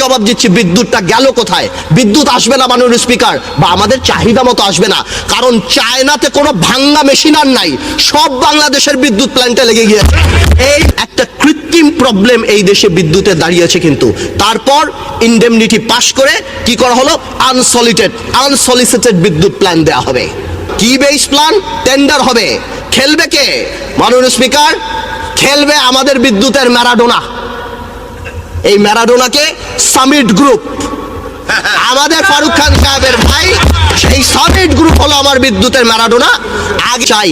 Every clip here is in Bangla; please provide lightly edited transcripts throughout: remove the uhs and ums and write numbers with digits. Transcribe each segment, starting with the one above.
জবাব দিচ্ছি, বিদ্যুৎটা গেল কোথায়? বিদ্যুৎ আসবে না মাননীয় স্পিকার, বা আমাদের চাহিদা মতো আসবে না, কারণ চায়নাতে কোনো ভাঙ্গা মেশিন আর নাই, সব বাংলাদেশের বিদ্যুৎ প্ল্যান্টে লেগে গিয়েছে। এই একটা কৃত্রিম প্রবলেম এই দেশে বিদ্যুতে দাঁড়িয়েছে, কিন্তু তারপর ইনডেমনিটি পাস করে কি করা হলো? আনসলিসিটেড বিদ্যুৎ প্ল্যান দেওয়া হবে। কি বেস প্ল্যান? টেন্ডার হবে। খেলবে কে মাননীয় স্পিকার? খেলবে আমাদের বিদ্যুতের ম্যারাডোনা। এই ম্যারাডোনাকে সামিট গ্রুপ, আমাদের ফারুক খান সাহেবের ভাই, সেই সামিট গ্রুপ হলো আমার বিদ্যুতের ম্যারাডোনা। আগে চাই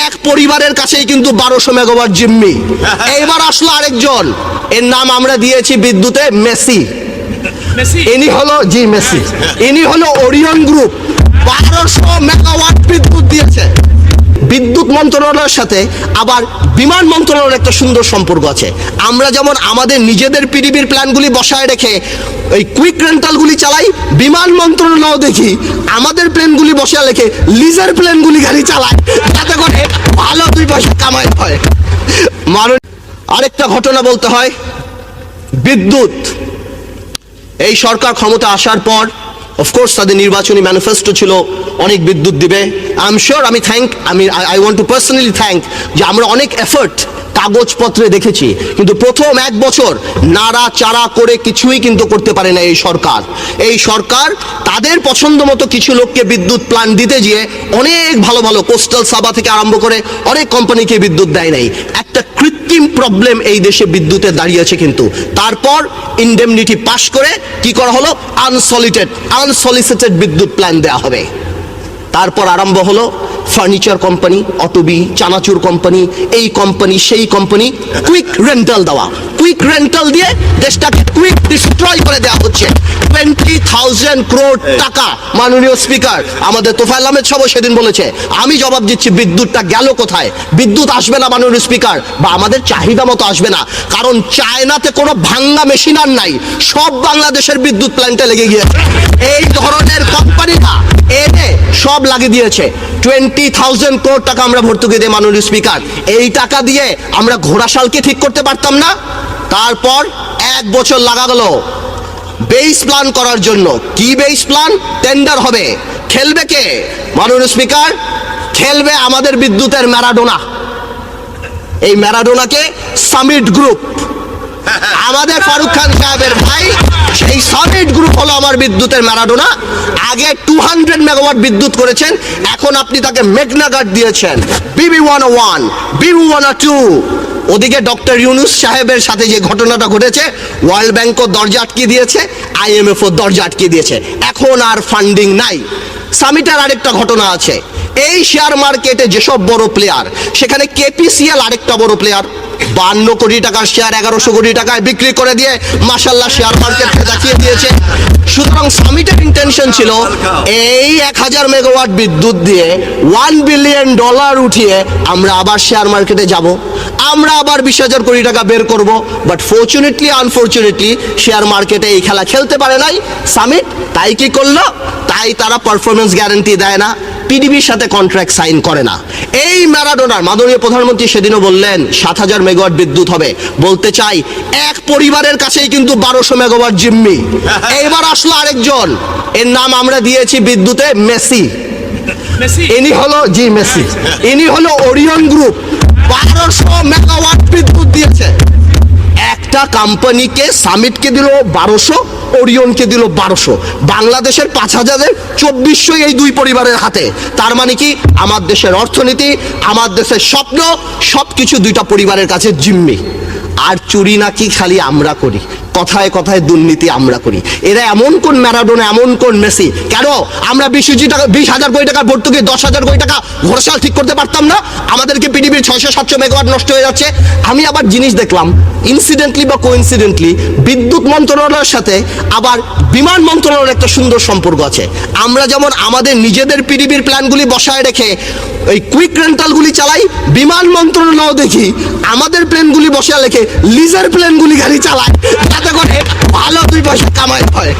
এক পরিবারের কাছেই কিন্তু 1200 মেগাওয়াট জিম্মি। এইবার আসলো আরেকজন, এর নাম আমরা দিয়েছি বিদ্যুতে মেসি। ইনি হলো মেসি, ইনি হলো ওরিয়ন গ্রুপ। 1200 মেগাওয়াট বিদ্যুৎ দিয়েছে। বিদ্যুৎ মন্ত্রণালয়ের সাথে আবার বিমান মন্ত্রণালয়ের একটা সুন্দর সম্পর্ক আছে। আমরা যেমন আমাদের নিজেদের পিডিবির প্ল্যানগুলি বসায় রেখে ওই কুইক রেন্টালগুলি চালাই, বিমান মন্ত্রণালয় দেখি আমাদের প্লেনগুলি বসায় রেখে লিজার প্লেনগুলি গাড়ি চালায়, যাতে করে ভালো 2 পয়সা কামাই হয়। আরেকটা ঘটনা বলতে হয়, বিদ্যুৎ এই সরকার ক্ষমতা আসার পর অফকোর্স তাদের নির্বাচনী ম্যানিফেস্টো ছিল অনেক বিদ্যুৎ দিবে। I am sure, I want to personally thank যে আমরা অনেক এফর্ট কাগজপত্রে দেখেছি, কিন্তু প্রথম 1 বছর নাড়াচাড়া করে কিছুই কিন্তু করতে পারে না এই সরকার। এই সরকার তাদের পছন্দ মতো কিছু লোককে বিদ্যুৎ প্ল্যান দিতে গিয়ে অনেক ভালো ভালো কোস্টাল সাবা থেকে আরম্ভ করে অনেক কোম্পানিকে বিদ্যুৎ দেয় নাই। একটা কৃত্রিম প্রবলেম এই দেশে বিদ্যুতে দাঁড়িয়েছে, কিন্তু তারপর ইনডেমনিটি পাস করে কি করা হলো? আনসলিসিটেড বিদ্যুৎ প্ল্যান দেওয়া হবে। তারপর আরম্ভ হলো ফার্নিচার কোম্পানি, অটোবি, চানাচুর কোম্পানি, এই কোম্পানি সেই কোম্পানি, কুইক রেন্টাল দেওয়া। কুইক রেন্টাল দিয়ে দেশটাকে কুইক ডিস্ট্রয় করে দেওয়া হচ্ছে। 20,000 crore টাকা মাননীয় স্পিকার আমাদের তোফায়েল আহমেদ সাহেব সেদিন বলেছে। আমি জবাব দিচ্ছি, বিদ্যুৎটা গেল কোথায়? বিদ্যুৎ আসবে না মাননীয় স্পিকার, বা আমাদের চাহিদা মতো আসবে না, কারণ চায়নাতে কোনো ভাঙ্গা মেশিন আর নাই, সব বাংলাদেশের বিদ্যুৎ প্ল্যান্টে লেগে গিয়েছে। এই ধরনের কোম্পানিটা এনে সব লাগিয়ে দিয়েছে। 20,000 crore টাকা আমরা ভর্তুকি দিই মাননীয় স্পিকার। এই টাকা দিয়ে আমরা ঘোড়াশালকে ঠিক করতে পারতাম না? তারপর 1 বছর লাগা গেল বেস প্ল্যান করার জন্য। কি বেস প্ল্যান? টেন্ডার হবে। খেলবে কে মাননীয় স্পিকার? খেলবে আমাদের বিদ্যুতের ম্যারাডোনা। এই ম্যারাডোনাকে সামিট গ্রুপ, আমাদের ফারুক খান সাহেবের ভাই, সেই সামিট গ্রুপ হলো আমার বিদ্যুতের ম্যারাডোনা। আগে 200 মেগাওয়াট বিদ্যুৎ করেছেন, এখন আপনি তাকে মেঘনাঘাট দিয়েছেন। BB101, BB102। ওদিকে ডক্টর ইউনুস সাহেবের সাথে যে ঘটনাটা ঘটেছে, ওয়ার্ল্ড ব্যাংকও দরজা আটকে দিয়েছে, IMF ও দরজা আটকে দিয়েছে, এখন আর ফান্ডিং নাই। সামিটের আরেকটা ঘটনা আছে, এই শেয়ার মার্কেটে যেসব বড় প্লেয়ার, সেখানে KPCL আরেকটা বড় প্লেয়ার, 52 কোটি টাকার শেয়ার 1100 কোটি টাকায় বিক্রি করে দিয়ে মাশাআল্লাহ শেয়ার মার্কেটকে দেখিয়ে দিয়েছে। সুতরাং সামিটের ইন্টেনশন ছিল এই 1000 মেগাওয়াট বিদ্যুৎ দিয়ে $1 বিলিয়ন উঠিয়ে আমরা আবার শেয়ার মার্কেটে যাব, আমরা আবার 20,000 কোটি টাকা বের করব। বাট ফরচুনেটলি আনফরচুনেটলি শেয়ার মার্কেটে এই খেলা খেলতে পারে নাই সামিট। তাই কি করলো? তাই তারা পারফরমেন্স গ্যারান্টি দেয় না, পিডিবির সাথে কন্ট্রাক্ট সাইন করে না। এই ম্যারাডোনার মাননীয় প্রধানমন্ত্রী সেদিনও বললেন 7,000 মেগাওয়াট বিদ্যুৎ হবে। বলতে চাই এক পরিবারের কাছেই কিন্তু 1200 মেগাওয়াট জিম্মি। এইবার আসলো আরেকজন, এর নাম আমরা দিয়েছি বিদ্যুতে মেসি। ইনি হলো মেসি, ইনি হলো ওরিয়ন গ্রুপ। 1200 মেগাওয়াট বিদ্যুৎ দিয়েছে। একটা কোম্পানিকে সামিটকে দিল 1200, ওরিয়নকে দিল 1200। বাংলাদেশের 5,000-এর 2400 এই 2 পরিবারের হাতে। তার মানে কি, আমার দেশের অর্থনীতি, আমার দেশের স্বপ্ন সবকিছু 2টা পরিবারের কাছে জিম্মি। আর চুরি নাকি খালি আমরা করি, কথায় কথায় দুর্নীতি আমরা করি। এরা এমন কোন ম্যারাডোনা, এমন কোন মেসি? কেন আমরা 20,000 কোটি টাকা ভর্তুকি, 10,000 কোটি টাকা ঘোড়াশাল ঠিক করতে পারতাম না? আমাদেরকে পৃথিবীর 600-700 মেগাওয়াট নষ্ট হয়ে যাচ্ছে। আমি আবার জিনিস দেখলাম, ইনসিডেন্টলি বা কোইন্সিডেন্টলি বিদ্যুৎ মন্ত্রণালয়ের সাথে আবার বিমান মন্ত্রণালয়ের একটা সুন্দর সম্পর্ক আছে। আমরা যেমন আমাদের নিজেদের পৃথিবীর প্ল্যানগুলি বসায় রেখে ওই কুইক রেন্টালগুলি চালাই, বিমান মন্ত্রণালয় দেখি আমাদের প্লেনগুলি বসায় রেখে লিজার প্লেনগুলি গাড়ি চালায়, যাতে করে ভালো 2 পয়সা কামাই হয়।